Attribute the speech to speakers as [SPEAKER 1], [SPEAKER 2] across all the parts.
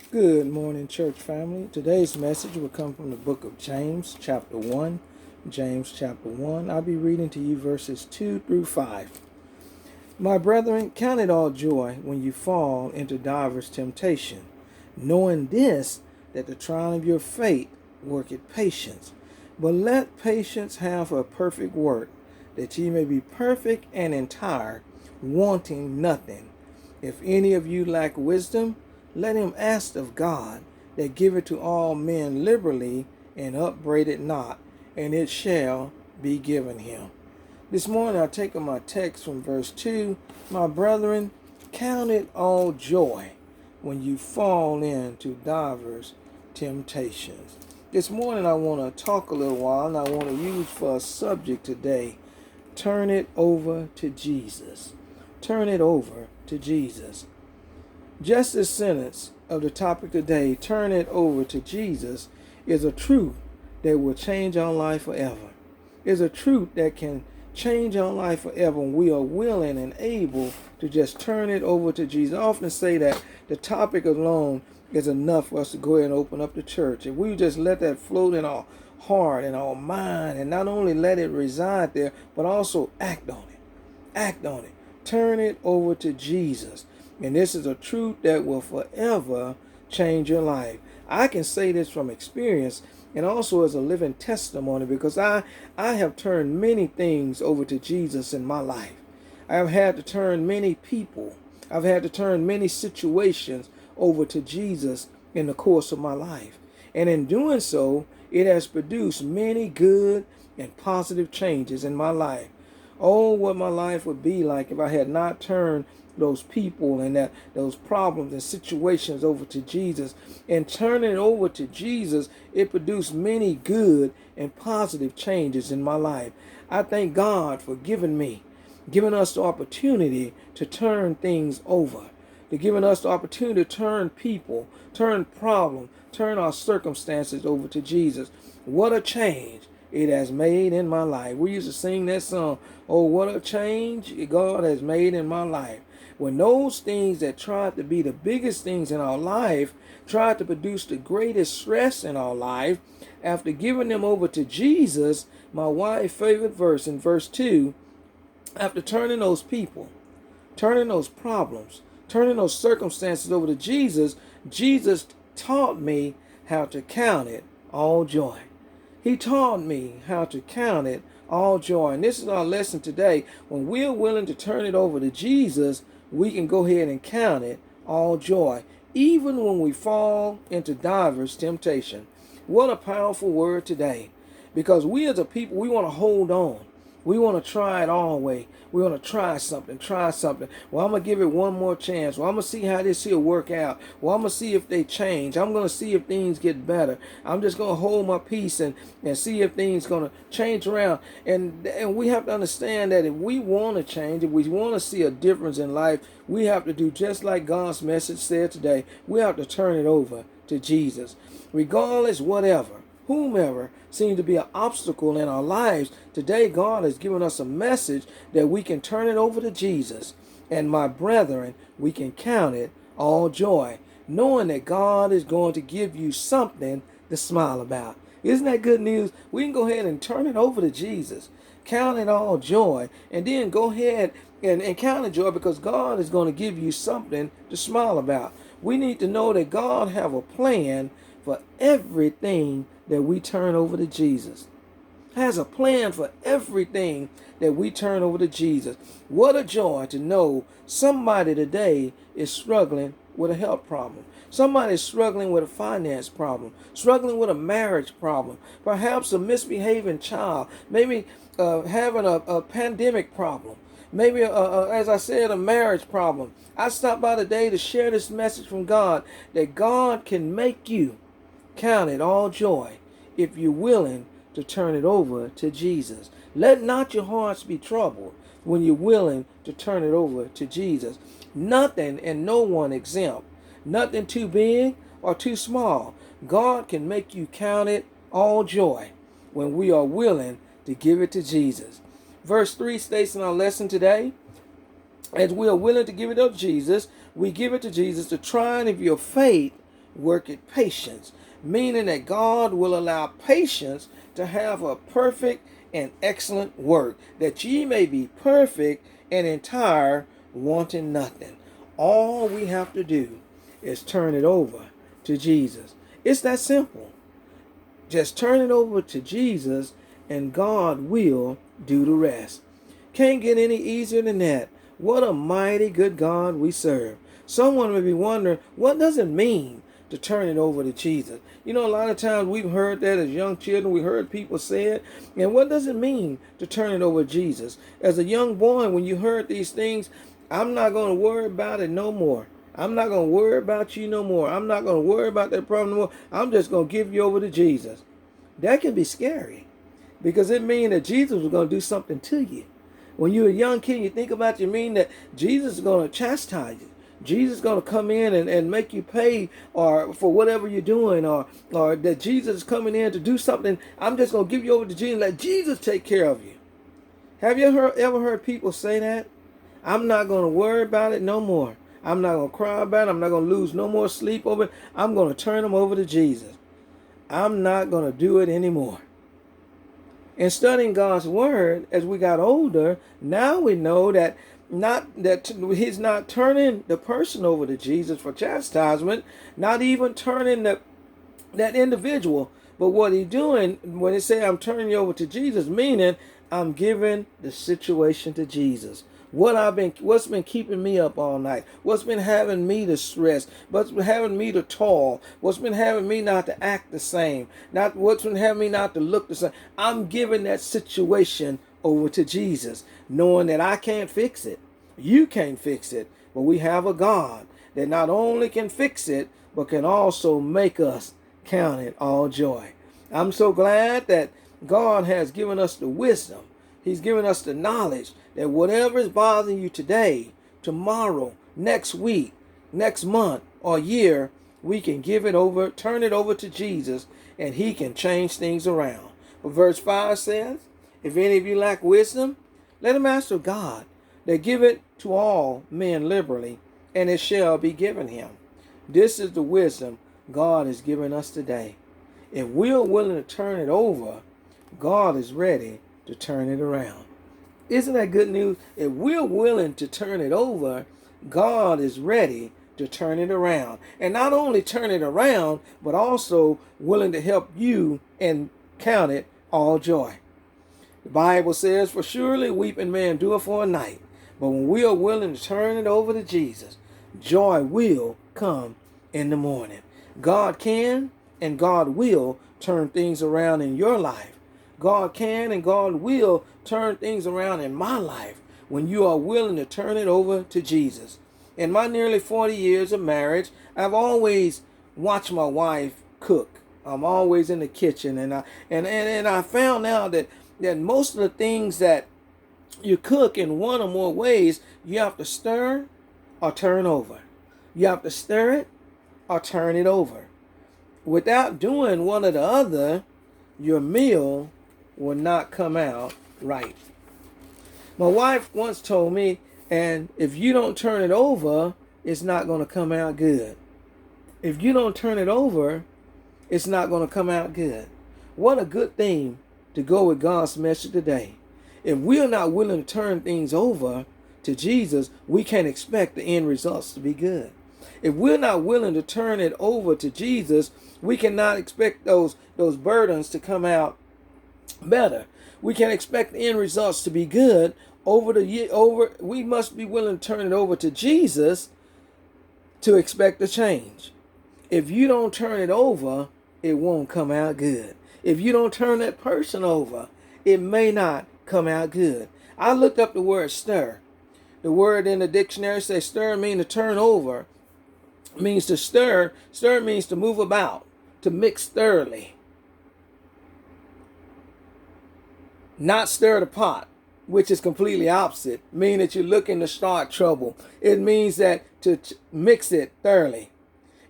[SPEAKER 1] Good morning, church family. Today's message will come from the book of James, chapter 1. James, chapter 1. I'll be reading to you verses 2 through 5. My brethren, count it all joy when you fall into divers temptation, knowing this, that the trial of your faith worketh patience. But let patience have a perfect work, that ye may be perfect and entire, wanting nothing. If any of you lack wisdom, let him ask of God, that giveth to all men liberally, and upbraideth not, and it shall be given him. This morning I take my text from verse 2. My brethren, count it all joy when you fall into divers temptations. This morning I want to talk a little while, and I want to use for a subject today, turn it over to Jesus. Turn it over to Jesus. Just this sentence of the topic today, turn it over to Jesus, is a truth that will change our life forever. It's a truth that can change our life forever when we are willing and able to just turn it over to Jesus. I often say that the topic alone is enough for us to go ahead and open up the church. If we just let that float in our heart and our mind, and not only let it reside there, but also act on it. Act on it. Turn it over to Jesus. And this is a truth that will forever change your life. I can say this from experience and also as a living testimony, because I have turned many things over to Jesus in my life. I have had to turn many people. I've had to turn many situations over to Jesus in the course of my life. And in doing so, it has produced many good and positive changes in my life. Oh, what my life would be like if I had not turned those people and those problems and situations over to Jesus. And turning it over to Jesus, it produced many good and positive changes in my life. I thank God for giving us the opportunity to turn things over, to giving us the opportunity to turn people, turn problems, turn our circumstances over to Jesus. What a change it has made in my life. We used to sing that song, oh, what a change God has made in my life. When those things that tried to be the biggest things in our life tried to produce the greatest stress in our life, after giving them over to Jesus, my wife's favorite verse in verse 2, after turning those people, turning those problems, turning those circumstances over to Jesus, Jesus taught me how to count it all joy. He taught me how to count it all joy. And this is our lesson today. When we're willing to turn it over to Jesus, we can go ahead and count it all joy, even when we fall into divers temptation. What a powerful word today. Because we as a people, we want to hold on. We want to try it all way. We want to try something. Well, I'm going to give it one more chance. Well, I'm going to see how this here work out. Well, I'm going to see if they change. I'm going to see if things get better. I'm just going to hold my peace and see if things going to change around. And we have to understand that if we want to change, if we want to see a difference in life, we have to do just like God's message said today. We have to turn it over to Jesus. Regardless, whomever seems to be an obstacle in our lives, today God has given us a message that we can turn it over to Jesus. And my brethren, we can count it all joy, knowing that God is going to give you something to smile about. Isn't that good news? We can go ahead and turn it over to Jesus. Count it all joy, and then go ahead and count it joy, because God is going to give you something to smile about. We need to know that God have a plan for everything that we turn over to Jesus. Has a plan for everything that we turn over to Jesus. What a joy to know somebody today is struggling with a health problem. Somebody is struggling with a finance problem, struggling with a marriage problem, perhaps a misbehaving child, maybe having a pandemic problem, maybe, as I said, a marriage problem. I stopped by today to share this message from God, that God can make you count it all joy if you're willing to turn it over to Jesus. Let not your hearts be troubled when you're willing to turn it over to Jesus. Nothing and no one exempt. Nothing too big or too small. God can make you count it all joy when we are willing to give it to Jesus. Verse 3 states in our lesson today, as we are willing to give it up to Jesus, we give it to Jesus. The trying of your faith worketh patience, meaning that God will allow patience to have a perfect and excellent work, that ye may be perfect and entire, wanting nothing. All we have to do is turn it over to Jesus. It's that simple. Just turn it over to Jesus and God will do the rest. Can't get any easier than that. What a mighty good God we serve. Someone may be wondering, what does it mean to turn it over to Jesus? You know, a lot of times we've heard that as young children. We heard people say it. And what does it mean to turn it over to Jesus? As a young boy, when you heard these things, I'm not going to worry about it no more. I'm not going to worry about you no more. I'm not going to worry about that problem no more. I'm just going to give you over to Jesus. That can be scary because it means that Jesus was going to do something to you. When you're a young kid, you think about you mean that Jesus is going to chastise you. Jesus is going to come in and make you pay or for whatever you're doing, or that Jesus is coming in to do something. I'm just going to give you over to Jesus. Let Jesus take care of you. Have you ever heard people say that? I'm not going to worry about it no more. I'm not going to cry about it. I'm not going to lose no more sleep over it. I'm going to turn them over to Jesus. I'm not going to do it anymore. In studying God's word as we got older, now we know that he's not turning the person over to Jesus for chastisement, not even turning that individual. But what he's doing when he say I'm turning you over to Jesus, meaning I'm giving the situation to Jesus. What's been keeping me up all night? What's been having me to stress? What's been having me to toil? What's been having me not to act the same? What's been having me not to look the same? I'm giving that situation over to Jesus, knowing that I can't fix it. You can't fix it, but we have a God that not only can fix it, but can also make us count it all joy. I'm so glad that God has given us the wisdom. He's given us the knowledge that whatever is bothering you today, tomorrow, next week, next month, or year, we can give it over, turn it over to Jesus, and he can change things around. But verse 5 says, if any of you lack wisdom, let him ask of God, that giveth to all men liberally, and it shall be given him. This is the wisdom God has given us today. If we're willing to turn it over, God is ready to turn it around. Isn't that good news? If we're willing to turn it over, God is ready to turn it around. And not only turn it around, but also willing to help you and count it all joy. The Bible says, for surely weeping may endure for a night, but when we are willing to turn it over to Jesus, joy will come in the morning. God can and God will turn things around in your life. God can and God will turn things around in my life when you are willing to turn it over to Jesus. In my nearly 40 years of marriage, I've always watched my wife cook. I'm always in the kitchen, and I found out that most of the things that you cook in one or more ways, you have to stir or turn over. You have to stir it or turn it over. Without doing one or the other, your meal will not come out right. My wife once told me, and if you don't turn it over, it's not going to come out good. If you don't turn it over, it's not going to come out good. What a good thing to go with God's message today. If we're not willing to turn things over to Jesus, we can't expect the end results to be good. If we're not willing to turn it over to Jesus, we cannot expect those burdens to come out better. We can expect the end results to be good we must be willing to turn it over to Jesus to expect a change. If you don't turn it over, it won't come out good. If you don't turn that person over, it may not come out good. I looked up the word stir. The word in the dictionary says stir means to turn over. It means to stir. Stir means to move about, to mix thoroughly. Not stir the pot, which is completely opposite, meaning that you're looking to start trouble. It means that to mix it thoroughly.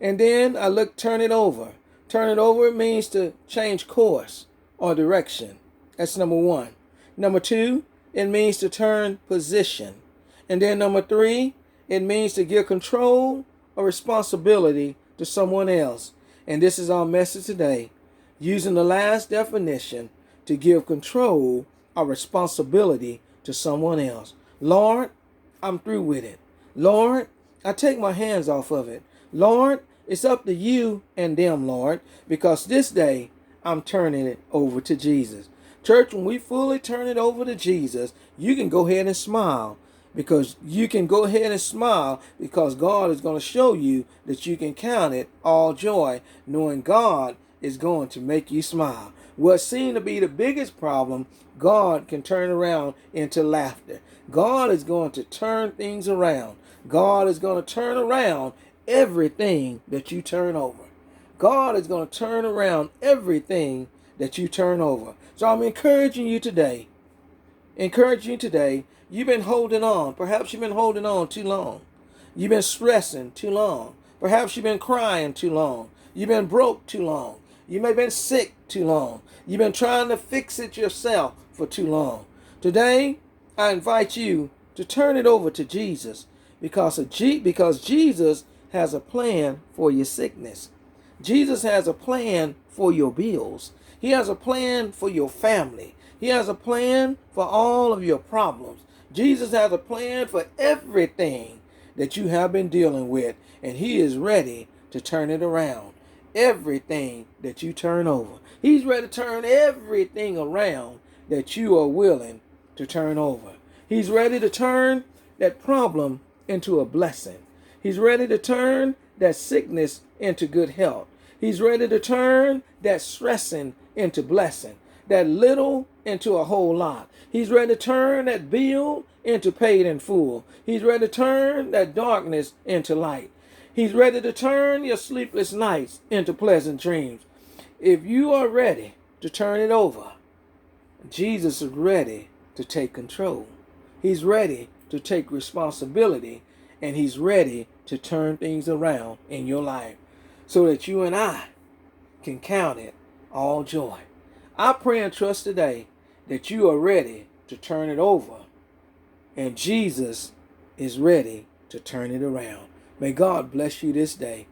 [SPEAKER 1] And then turn it over. Turn it over means to change course or direction. That's number one. Number two, it means to turn position. And then number three, it means to give control or responsibility to someone else. And this is our message today, using the last definition to give control or responsibility to someone else. Lord, I'm through with it. Lord, I take my hands off of it. Lord, it's up to you and them, Lord, because this day I'm turning it over to Jesus. Church, when we fully turn it over to Jesus, you can go ahead and smile, because God is going to show you that you can count it all joy, knowing God is going to make you smile. What seemed to be the biggest problem, God can turn around into laughter. God is going to turn things around. God is going to turn around everything that you turn over. God is going to turn around everything that you turn over. So I'm encouraging you today. You've been holding on. Perhaps you've been holding on too long. You've been stressing too long. Perhaps you've been crying too long. You've been broke too long. You may have been sick too long. You've been trying to fix it yourself for too long. Today, I invite you to turn it over to Jesus, because Jesus has a plan for your sickness. Jesus has a plan for your bills. He has a plan for your family. He has a plan for all of your problems. Jesus has a plan for everything that you have been dealing with, and He is ready to turn it around. Everything that you turn over. He's ready to turn everything around that you are willing to turn over. He's ready to turn that problem into a blessing. He's ready to turn that sickness into good health. He's ready to turn that stressing into blessing, that little into a whole lot. He's ready to turn that bill into paid in full. He's ready to turn that darkness into light. He's ready to turn your sleepless nights into pleasant dreams. If you are ready to turn it over, Jesus is ready to take control. He's ready to take responsibility, and He's ready to turn things around in your life so that you and I can count it all joy. I pray and trust today that you are ready to turn it over, and Jesus is ready to turn it around. May God bless you this day.